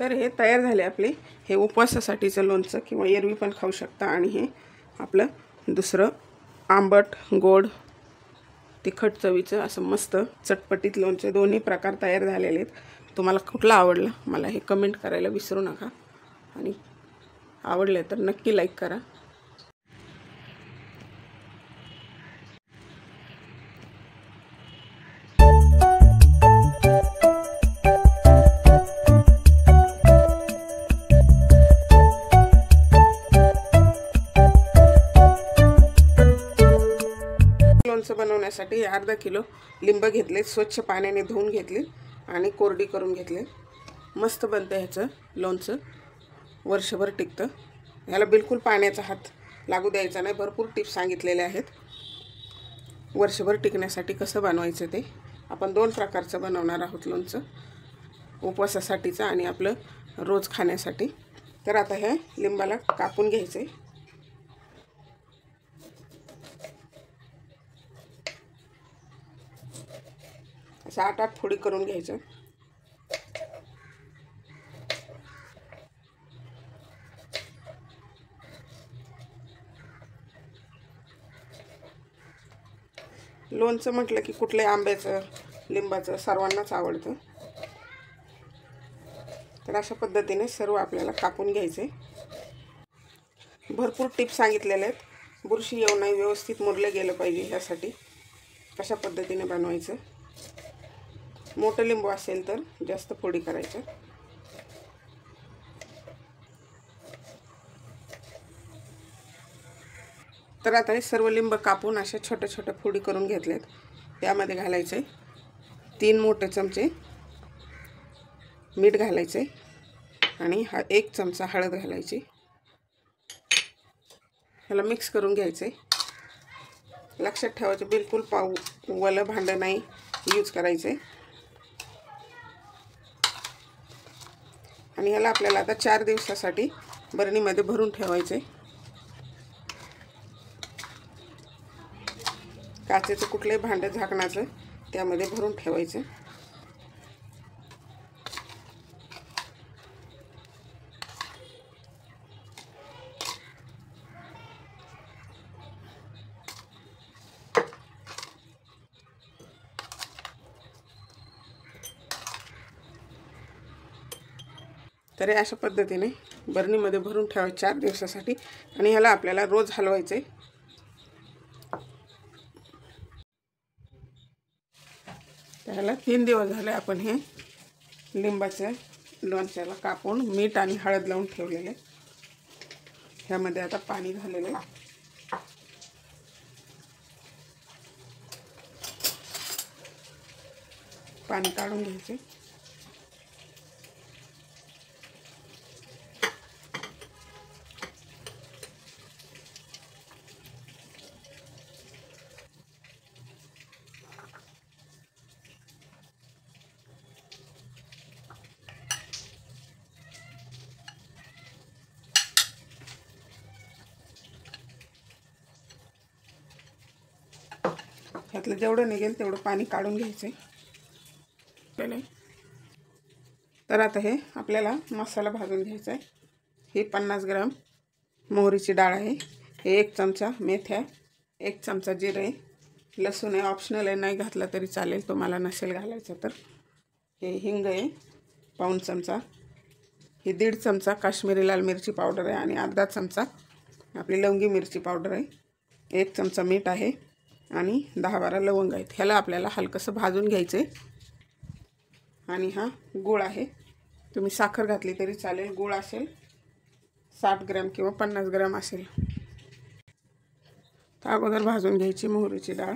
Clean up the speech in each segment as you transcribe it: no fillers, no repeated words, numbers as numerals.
तर हे तयार झाले आपले हे उपवासासाठीचं लोणचं, किंवा एरवी पण खाऊ शकता। आणि हे आपलं दुसरं आंबट गोड तिखट चवीचं असं मस्त चटपटीत लोणचं, दोन्ही प्रकार तयार झालेले आहेत। तुम्हाला कुठला आवडला मला हे कमेंट करायला विसरू नका, आणि आवडले तर नक्की लाईक करा। लोणचं बनवण्यासाठी अर्धा किलो लिंब घेतले, स्वच्छ पाण्याने धुवून घेतले आणि कोरडी करून घेतले। मस्त बनते ह्याचं लोणचं, वर्षभर टिकतं। ह्याला बिलकुल पाण्याचा हात लागू द्यायचा नाही। भरपूर टिप्स सांगितलेले आहेत वर्षभर टिकण्यासाठी कसं बनवायचं ते। आपण दोन प्रकारचं बनवणार आहोत लोणचं, उपवासासाठीचं आणि आपलं रोज खाण्यासाठी। तर आता हे लिंबाला कापून घ्यायचे, असं 8-8 फोडी करून घ्यायचं। लोणचं म्हटलं की कुठल्या आंब्याचं लिंबाचं सर्वांनाच आवडतं। तर अशा पद्धतीने सर्व आपल्याला कापून घ्यायचे। भरपूर टिप्स सांगितलेले आहेत, बुरशी येऊ नये, व्यवस्थित मुरले गेलं पाहिजे, ह्यासाठी कशा पद्धतीने बनवायचं। मोठं लिंबू असेल तर जास्त फोडी करायच्या। तर आता हे सर्व लिंब कापून अशा छोट्या छोट्या फोडी करून घेतल्यात। त्यामध्ये घालायचे 3 मोठे चमचे मीठ घालायचे, आणि 1 चमचा हळद घालायची। ह्याला मिक्स करून घ्यायचे। लक्षात ठेवायचं बिलकुल वलं भांडं नाही यूज करायचे। आणि ह्याला आपल्याला आता 4 दिवसासाठी बरणीमध्ये भरून ठेवायचे। काचेचं कुठलंही भांडं झाकणाचं त्यामध्ये भरून ठेवायचं। तर अशा पद्धतीने बरणीमध्ये भरून ठेवायचे 4 दिवसासाठी, आणि ह्याला आपल्याला रोज हलवायचे। त्याला 3 दिवस झाले आपण हे लिंबाच्या लोणच्याला कापून मीठ आणि हळद लावून ठेवलेले। ह्यामध्ये आता पाणी घालेले, पाणी काढून घ्यायचे। ह्यातलं जेवढं निघेल तेवढं पाणी काढून घ्यायचं। तर आता हे आपल्याला मसाला भाजून घ्यायचा आहे। ही 50 ग्राम मोहरीची डाळ आहे, हे 1 चमचा मेथ्या, 1 चमचा जिरे, लसूण आहे ऑप्शनल आहे, नाही घातला तरी चालेल तुम्हाला नसेल घालायचं तर। हे हिंग आहे 1 चमचा, ही 1.5 चमचा काश्मीरी लाल मिरची पावडर आहे, आणि अर्धा चमचा आपली लवंगी मिरची पावडर आहे, 1 चमचा मीठ आहे, आणि 10-12 लवंग आहेत। ह्याला आपल्याला हलकंसं भाजून घ्यायचे। आणि हा गूळ आहे, तुम्ही साखर घातली तरी चालेल, गूळ असेल 60 ग्रॅम किंवा 50 ग्रॅम असेल। तर अगोदर भाजून घ्यायची मोहरीची डाळ।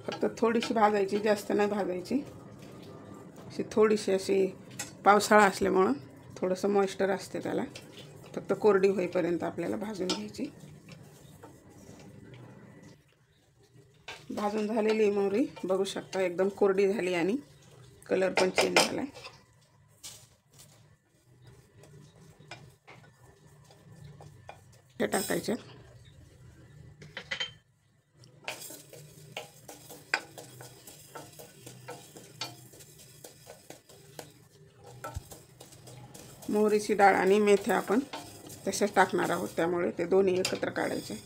फक्त थोडीशी भाजायची, जास्त नाही भाजायची, अशी थोडीशी, अशी पावसाळा असल्यामुळं थोडंसं मॉइश्चर असते त्याला, फक्त कोरडी होईपर्यंत आपल्याला भाजून घ्यायची। भाजून झालेली मोहरी बघू शकता एकदम कोरडी झाली आणि कलर पण चेंज झालाय। हे टाकायचे। मोहरीची डाळ आणि मेथ्या आपण तशाच टाकणार आहोत, त्यामुळे ते दोन्ही एकत्र काढायचे.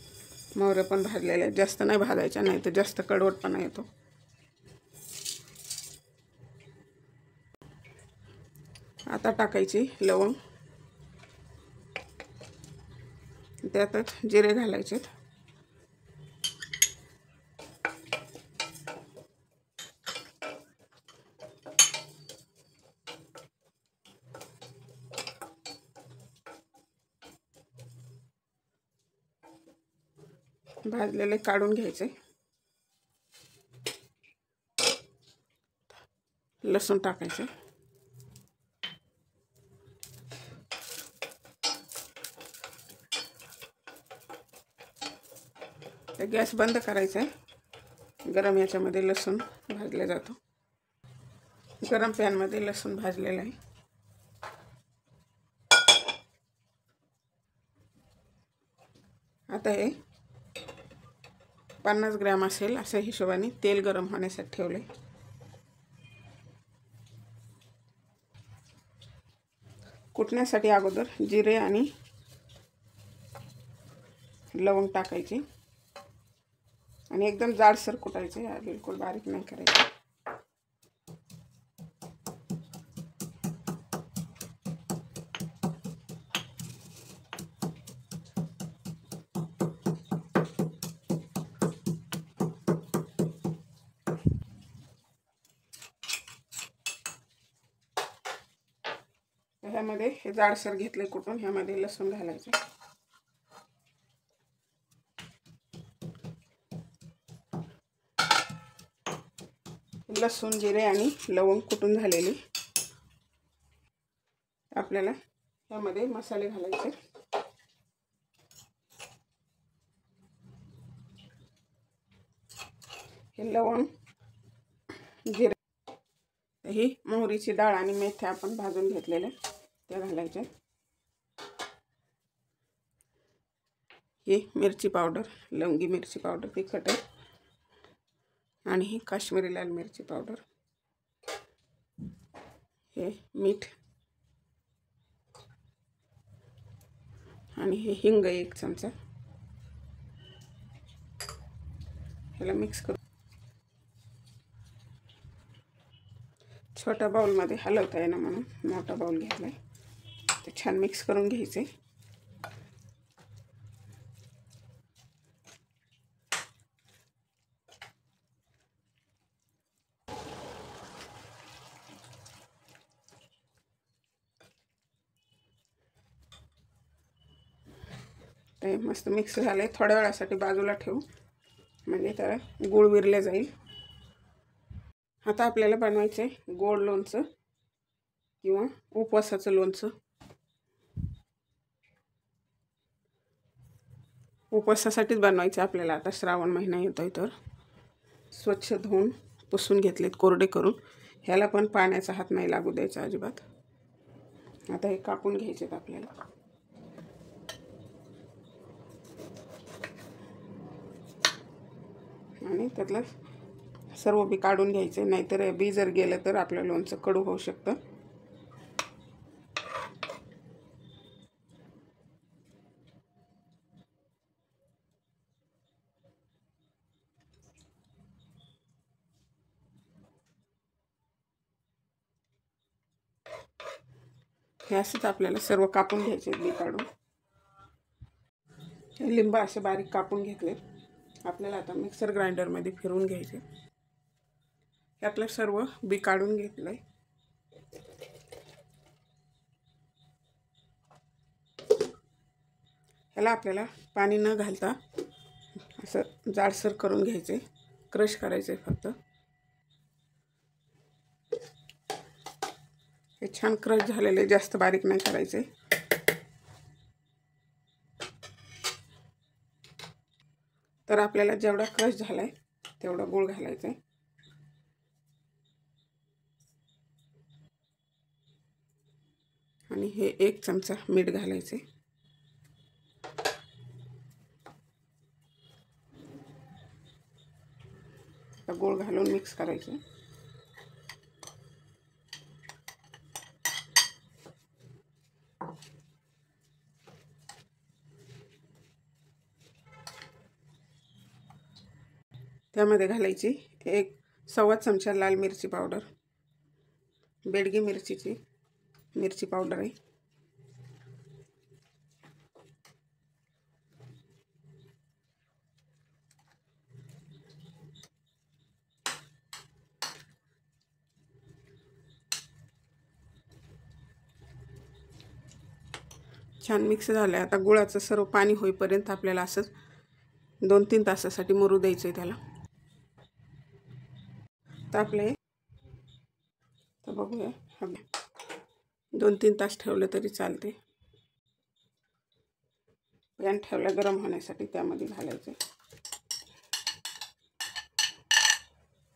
मोहऱ्या पण भाजलेल्या आहेत, जास्त नाही भाजायच्या, नाही तर जास्त कडवटपणा येतो. आता टाकायची लवंग, त्यातच जिरे घालायचे. भाजलेले काढून घ्यायचे. लसूण टाकायचे. गॅस बंद करायचा आहे. गरम याच्यामध्ये लसूण भाजले जातो. गरम पॅनमध्ये लसूण भाजलेला आहे. आता हे 50 ग्रॅम असेल अशा हिशोबाने तेल गरम होण्यासाठी ठेवले. कुटण्यासाठी अगोदर जिरे आणि लवंग टाकायची आणि एकदम जाडसर कुटायचे, बिलकुल बारीक नाही करायचे. ह्यामध्ये हे जाडसर घेतले कुटून, ह्यामध्ये लसूण घालायचे. लसूण, जिरे आणि लवंग कुटून झालेली. आपल्याला ह्यामध्ये मसाले घालायचे. हे लवंग, जिरे, ही मोहरीची डाळ आणि मेथ्या आपण भाजून घेतलेल्या त्या घालायच्या. ही मिरची पावडर, लवंगी मिरची पावडर तिखट आहे, आणि ही काश्मीरी लाल मिरची पावडर. हे मीठ आणि हे हिंग 1 चमचा. ह्याला मिक्स करू. छोट्या बाउलमध्ये हलवता येणं म्हणून मोठा बाउल घेतलाय. ते छान मिक्स करून घ्यायचे. ते मस्त मिक्स झाले. थोड्या वेळासाठी बाजूला ठेवू, म्हणजे त्याला गूळ विरले जाईल. आता आपल्याला बनवायचे गोड लोणचं किंवा उपवासाचं लोणचं. उपवासासाठीच बनवायचं आपल्याला. आता श्रावण महिना येतोय, तर स्वच्छ धुवून पुसून घेतलेत कोरडे करून. ह्याला पण पाण्याचा हात नाही लागू द्यायचा अजिबात. आता हे कापून घ्यायचेत आपल्याला. आणि त्यातलं सर्व बी काढून घ्यायचे, नाहीतर बी जर गेलं तर आपलं लोणचं कडू होऊ शकतं. हे असंच आपल्याला सर्व कापून घ्यायचे बी काढून. लिंब असे बारीक कापून घेतले. आपल्याला आता मिक्सर ग्राइंडरमध्ये फिरवून घ्यायचे. यातलं सर्व बी काढून घेतलंय. ह्याला आपल्याला पाणी न घालता असं जाडसर करून घ्यायचे. क्रश करायचे फक्त. हे छान क्रश झालेले, जास्त बारीक नाही करायचे. तर आपल्याला जेवढा क्रश झालाय तेवढा गूळ घालायचा आहे. आणि हे 1 चमचा मीठ घालायचे. गूळ घालून मिक्स करायचे. त्यामध्ये घालायची 1.25 चमचा लाल मिरची पावडर, बेडगी मिरचीची मिरची पावडर आहे, छान मिक्स झालं आहे. आता गुळाचं सर्व पाणी होईपर्यंत आपल्याला असंच 2-3 तासासाठी मुरू द्यायचं आहे त्याला. तर आपले तर बघूया, 2-3 तास ठेवलं तरी चालते. पॅन ठेवला गरम होण्यासाठी, त्यामध्ये घालायचं.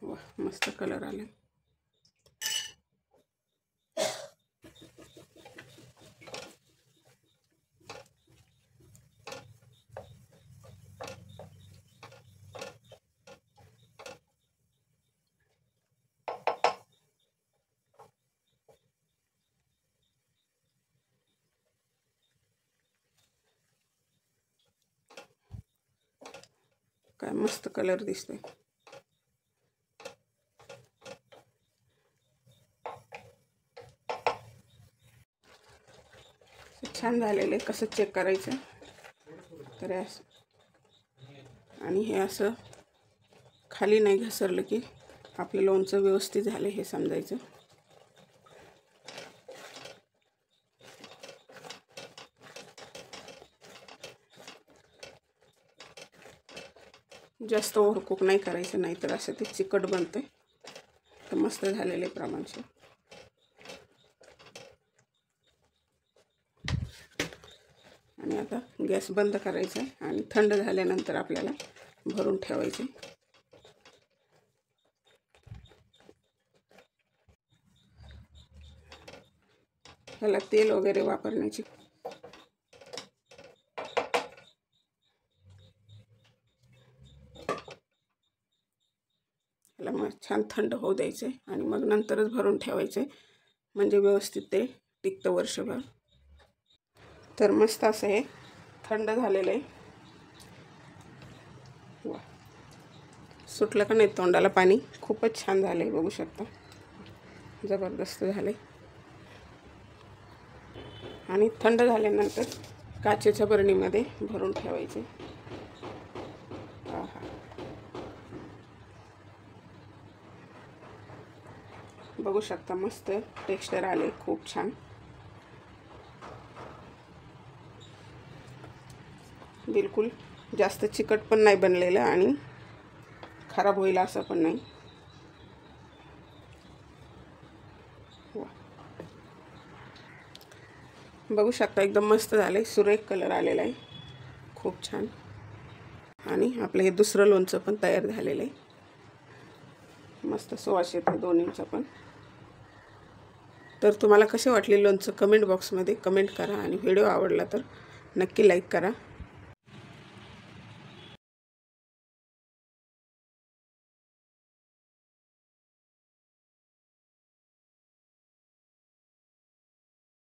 वाह, मस्त कलर आले. काय मस्त कलर दिसतोय. छान झालेले. कसं चेक करायचं तर असं, आणि हे असं खाली नाही घसरलं की आपलं लोणचं व्यवस्थित झालं हे समजायचं. जास्त ओव्हरकुक नाही करायचं, नाहीतर असं ते चिकट बनते. तर मस्त झालेले प्रमाणचे. आणि आता गॅस बंद करायचा आणि थंड झाल्यानंतर आपल्याला भरून ठेवायचे. ह्याला तेल वगैरे वापरण्याची मग छान थंड होऊ द्यायचे आणि मग नंतरच भरून ठेवायचे, म्हणजे व्यवस्थित ते टिकतं वर्षभर. तर मस्त असं हे थंड झालेलं आहे. वा, सुटलं का नाही तोंडाला पाणी. खूपच छान झालं आहे, बघू शकता. जबरदस्त झालं आहे. आणि थंड झाल्यानंतर काचेच्या बरणीमध्ये भरून ठेवायचे. बघू शकता, मस्त टेक्स्चर आले, खूप छान. बिलकुल जास्त चिकट पण नाही बनलेलं आणि खराब होईल असं पण नाही. बघू शकता, एकदम मस्त झाले. सुरेख कलर आलेला आहे, खूप छान. आणि आपलं हे दुसरं लोणचं पण तयार झालेलं आहे. मस्त सुवास येते दोन्हींचा पण. तर तुम्हाला कसे वाटले लोणचं कमेंट बॉक्समध्ये कमेंट करा आणि व्हिडिओ आवडला तर नक्की लाईक करा.